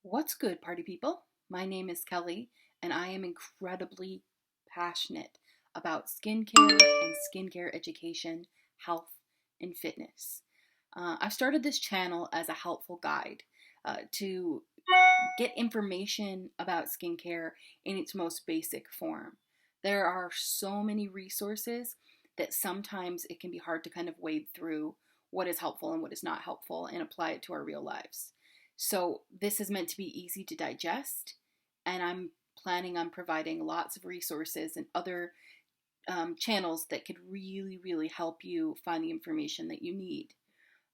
What's good, party people? My name is Kelly, and I am incredibly passionate about skincare and skincare education, health, and fitness. I've started this channel as a helpful guide to get information about skincare in its most basic form. There are so many resources that sometimes it can be hard to kind of wade through what is helpful and what is not helpful and apply it to our real lives. So, this is meant to be easy to digest, and I'm planning on providing lots of resources and other channels that could really help you find the information that you need.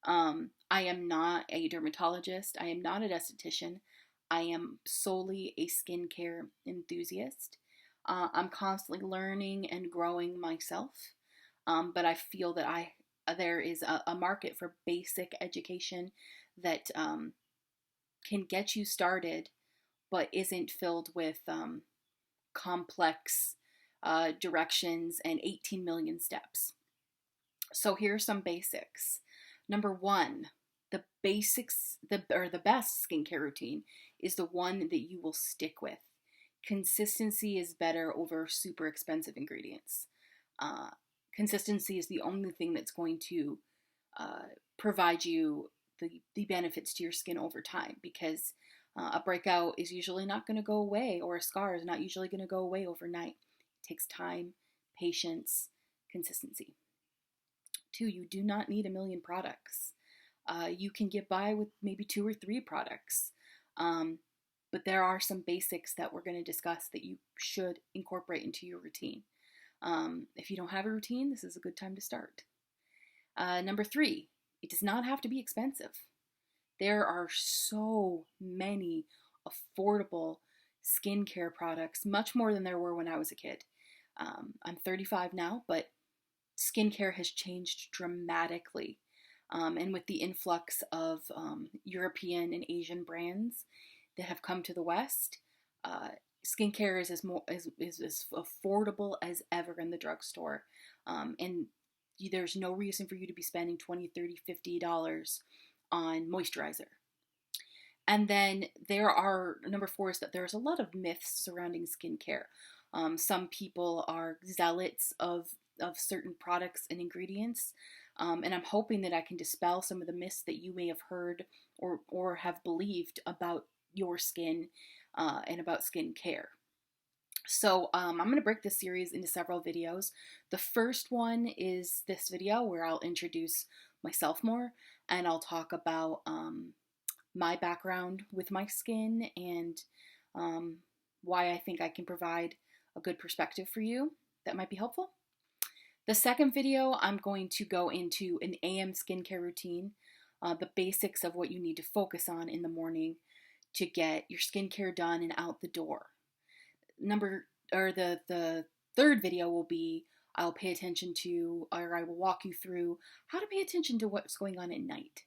I am not a dermatologist. I am not an esthetician. I am solely a skincare enthusiast. I'm constantly learning and growing myself, but I feel that there is a market for basic education that can get you started, but isn't filled with complex directions and 18 million steps. So here are some basics. Number one, the basics, the best skincare routine is the one that you will stick with. Consistency is better over super expensive ingredients. Uh, Consistency is the only thing that's going to provide you the benefits to your skin over time, because a breakout is usually not going to go away, or a scar is not usually going to go away overnight. It takes time, patience, consistency. Two, you do not need a million products. You can get by with maybe 2 or 3 products. But there are some basics that we're going to discuss that you should incorporate into your routine. If you don't have a routine, this is a good time to start. Number 3, it does not have to be expensive. There are so many affordable skincare products, much more than there were when I was a kid. I'm 35 now, but skincare has changed dramatically. And with the influx of European and Asian brands that have come to the West, skincare is as affordable as ever in the drugstore. And there's no reason for you to be spending $20, $30, $50 on moisturizer. And then number 4 is that there's a lot of myths surrounding skincare. Some people are zealots of certain products and ingredients. And I'm hoping that I can dispel some of the myths that you may have heard or have believed about your skin and about skin care. So I'm going to break this series into several videos. The first one is this video where I'll introduce myself more, and I'll talk about my background with my skin and why I think I can provide a good perspective for you that might be helpful. The second video, I'm going to go into an AM skincare routine, the basics of what you need to focus on in the morning to get your skincare done and out the door. The third video will be I will walk you through how to pay attention to what's going on at night.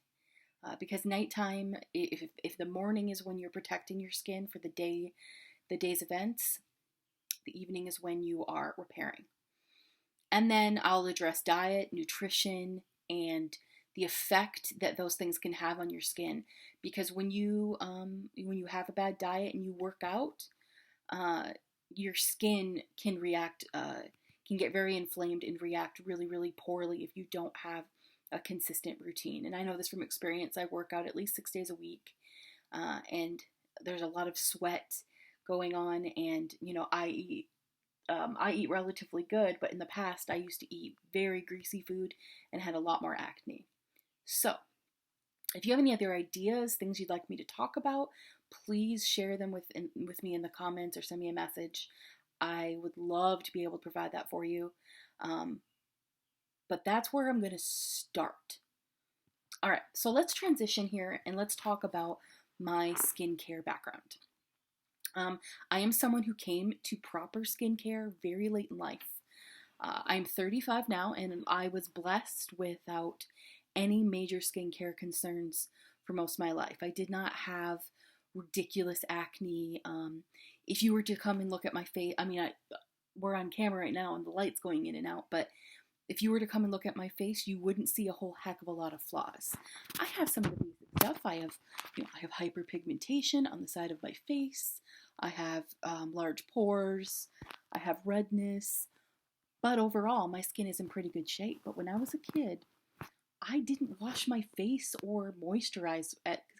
Because nighttime, if the morning is when you're protecting your skin for the day's events, the evening is when you are repairing. And then I'll address diet, nutrition, and the effect that those things can have on your skin. Because when you have a bad diet and you work out, your skin can get very inflamed and react really poorly if you don't have a consistent routine. And I know this from experience. I work out at least 6 days a week, and there's a lot of sweat going on. And I eat relatively good, but in the past I used to eat very greasy food and had a lot more acne. So, if you have any other ideas, things you'd like me to talk about, please share them with me in the comments or send me a message. I would love to be able to provide that for you. But that's where I'm going to start. All right, so let's transition here and let's talk about my skincare background. I am someone who came to proper skincare very late in life. I'm 35 now, and I was blessed without any major skincare concerns for most of my life. I did not have ridiculous acne. If you were to come and look at my face, we're on camera right now and the light's going in and out, but if you were to come and look at my face, you wouldn't see a whole heck of a lot of flaws. I have some of the basic stuff. I have hyperpigmentation on the side of my face. I have large pores. I have redness. But overall, my skin is in pretty good shape. But when I was a kid, I didn't wash my face or moisturize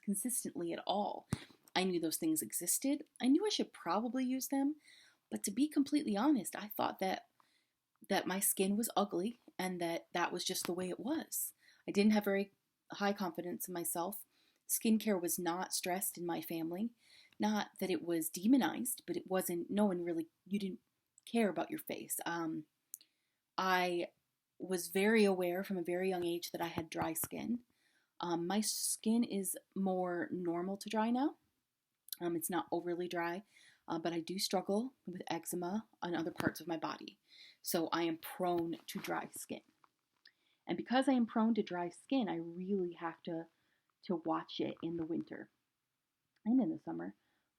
consistently at all. I knew those things existed. I knew I should probably use them. But to be completely honest, I thought that my skin was ugly and that was just the way it was. I didn't have very high confidence in myself. Skincare was not stressed in my family. Not that it was demonized, but it wasn't, no one really, you didn't care about your face. I was very aware from a very young age that I had dry skin. My skin is more normal to dry now. It's not overly dry, but I do struggle with eczema on other parts of my body. So I am prone to dry skin. And because I am prone to dry skin, I really have to watch it in the winter and in the summer.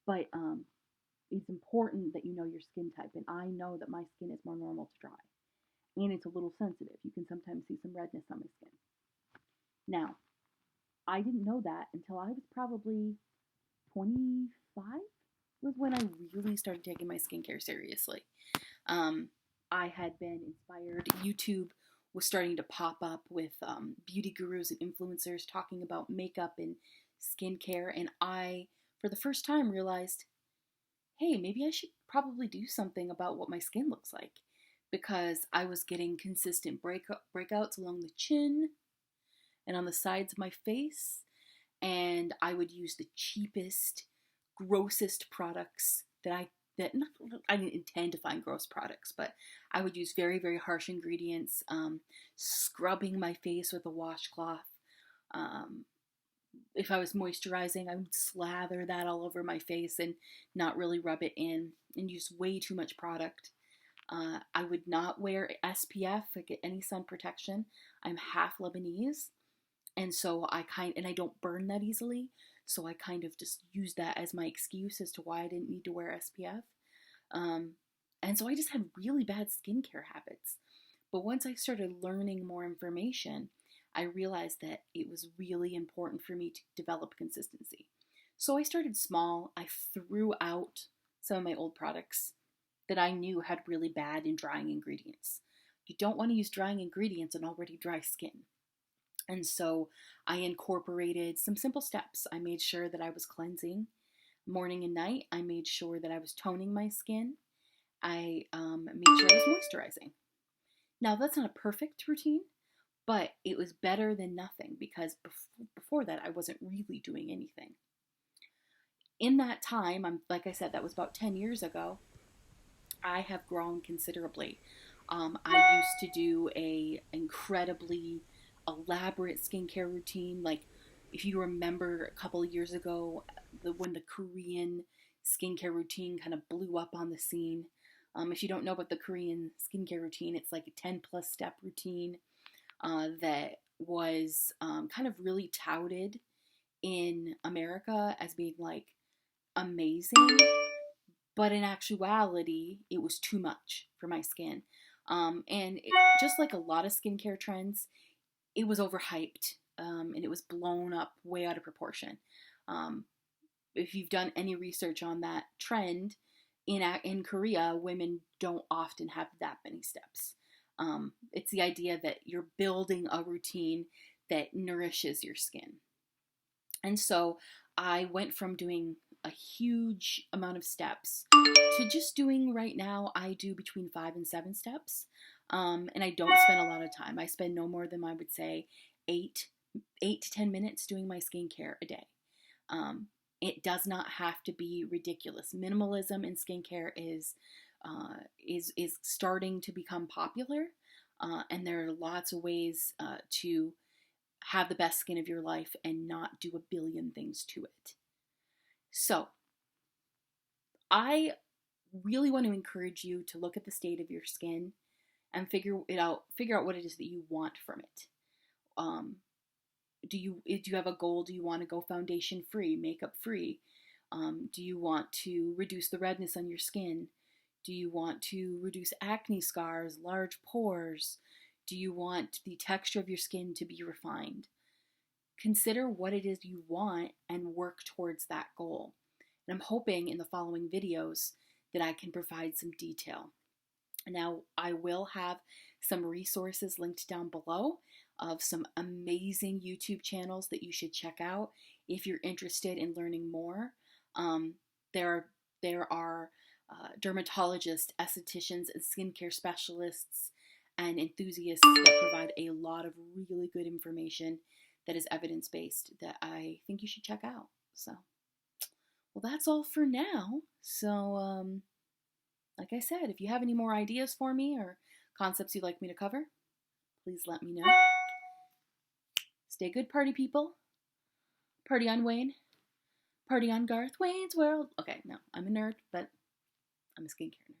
But it's important that you know your skin type. And I know that my skin is more normal to dry. And it's a little sensitive. You can sometimes see some redness on my skin. Now, I didn't know that until I was probably 25 was when I really started taking my skincare seriously. I had been inspired. YouTube was starting to pop up with beauty gurus and influencers talking about makeup and skincare. And I, for the first time, realized, hey, maybe I should probably do something about what my skin looks like. Because I was getting consistent breakouts along the chin and on the sides of my face. And I would use the cheapest, grossest products I didn't intend to find gross products, but I would use very, very harsh ingredients, scrubbing my face with a washcloth. If I was moisturizing, I would slather that all over my face and not really rub it in and use way too much product. I would not wear SPF, like any sun protection. I'm half Lebanese, and so I don't burn that easily. So I kind of just used that as my excuse as to why I didn't need to wear SPF. And so I just had really bad skincare habits. But once I started learning more information, I realized that it was really important for me to develop consistency. So I started small. I threw out some of my old products that I knew had really bad and drying ingredients. You don't want to use drying ingredients on already dry skin. And so I incorporated some simple steps. I made sure that I was cleansing morning and night. I made sure that I was toning my skin. I made sure I was moisturizing. Now, that's not a perfect routine, but it was better than nothing because before that, I wasn't really doing anything. In that time, like I said, that was about 10 years ago, I have grown considerably. I used to do a incredibly elaborate skincare routine. Like, if you remember a couple of years ago, when the Korean skincare routine kind of blew up on the scene. If you don't know about the Korean skincare routine, it's like a 10 plus step routine that was kind of really touted in America as being like amazing. But in actuality, it was too much for my skin. Just like a lot of skincare trends, it was overhyped and it was blown up way out of proportion. If you've done any research on that trend, in Korea, women don't often have that many steps. It's the idea that you're building a routine that nourishes your skin. And so I went from doing a huge amount of steps to just doing right now, I do between 5 and 7 steps. And I don't spend a lot of time. I spend no more than I would say 8 to 10 minutes doing my skincare a day. It does not have to be ridiculous. Minimalism in skincare is starting to become popular, and there are lots of ways to have the best skin of your life and not do a billion things to it. So, I really want to encourage you to look at the state of your skin and figure out what it is that you want from it. Do you have a goal? Do you want to go foundation free, makeup free? Do you want to reduce the redness on your skin? Do you want to reduce acne scars, large pores? Do you want the texture of your skin to be refined? consider what it is you want and work towards that goal. And I'm hoping in the following videos that I can provide some detail. Now, I will have some resources linked down below of some amazing YouTube channels that you should check out if you're interested in learning more. There are dermatologists, estheticians, and skincare specialists and enthusiasts that provide a lot of really good information that is evidence-based that I think you should check out. So, well, that's all for now. So, like I said, if you have any more ideas for me or concepts you'd like me to cover, please let me know. Stay good, party people. Party on Wayne. Party on Garth Wayne's World. Okay, no, I'm a nerd, but I'm a skincare nerd.